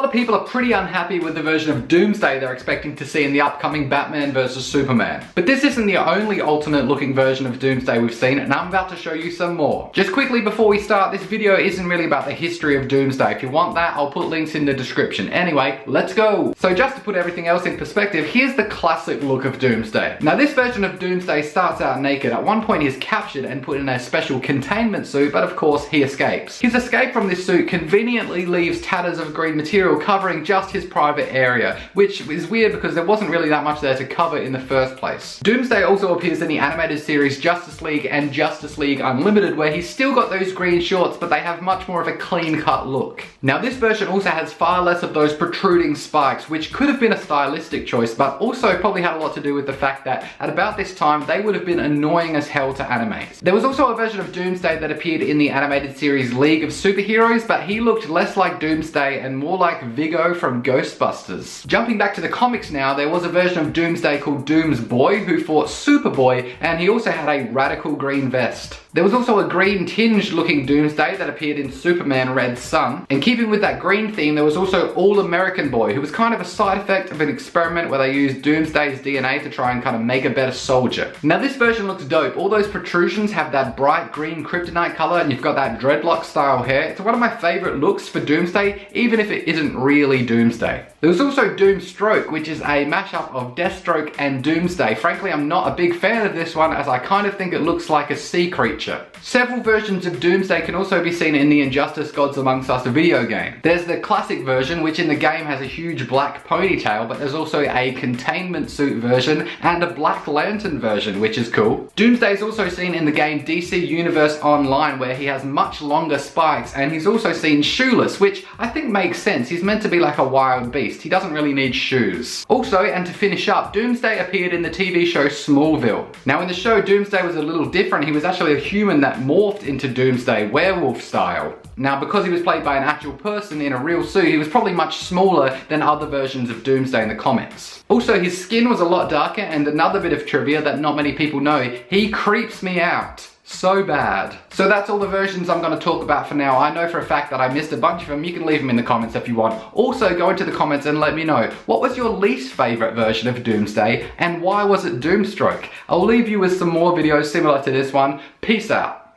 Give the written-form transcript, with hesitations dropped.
of people are pretty unhappy with the version of Doomsday they're expecting to see in the upcoming Batman vs Superman. But this isn't the only alternate looking version of Doomsday we've seen, and I'm about to show you some more. Just quickly before we start, this video isn't really about the history of Doomsday. If you want that, I'll put links in the description. Anyway, let's go! So just to put everything else in perspective, here's the classic look of Doomsday. Now this version of Doomsday starts out naked. At one point he's captured and put in a special containment suit, but of course he escapes. His escape from this suit conveniently leaves tatters of green material covering just his private area, which is weird because there wasn't really that much there to cover in the first place. Doomsday also appears in the animated series Justice League and Justice League Unlimited, where he's still got those green shorts, but they have much more of a clean-cut look. Now this version also has far less of those protruding spikes, which could have been a stylistic choice, but also probably had a lot to do with the fact that at about this time they would have been annoying as hell to animate. There was also a version of Doomsday that appeared in the animated series League of Superheroes, but he looked less like Doomsday and more like Vigo from Ghostbusters. Jumping back to the comics now, there was a version of Doomsday called Doom's Boy who fought Superboy, and he also had a radical green vest. There was also a green tinged looking Doomsday that appeared in Superman Red Sun. And keeping with that green theme, there was also All-American Boy, who was kind of a side effect of an experiment where they used Doomsday's DNA to try and kind of make a better soldier. Now this version looks dope. All those protrusions have that bright green kryptonite color, and you've got that dreadlock style hair. It's one of my favorite looks for Doomsday, even if it isn't really Doomsday. There was also Doomstroke, which is a mashup of Deathstroke and Doomsday. Frankly, I'm not a big fan of this one, as I kind of think it looks like a sea creature. Several versions of Doomsday can also be seen in the Injustice Gods Amongst Us video game. There's the classic version, which in the game has a huge black ponytail, but there's also a containment suit version and a Black Lantern version, which is cool. Doomsday is also seen in the game DC Universe Online, where he has much longer spikes, and he's also seen shoeless, which I think makes sense. He's meant to be like a wild beast. He doesn't really need shoes. Also, and to finish up, Doomsday appeared in the TV show Smallville. Now in the show, Doomsday was a little different. He was actually a human that morphed into Doomsday werewolf style. Now because he was played by an actual person in a real suit, he was probably much smaller than other versions of Doomsday in the comics. Also, his skin was a lot darker, and another bit of trivia that not many people know, he creeps me out. So bad. So that's all the versions I'm going to talk about for now. I know for a fact that I missed a bunch of them. You can leave them in the comments if you want. Also, go into the comments and let me know, what was your least favorite version of Doomsday and why was it Doomstroke? I'll leave you with some more videos similar to this one. Peace out.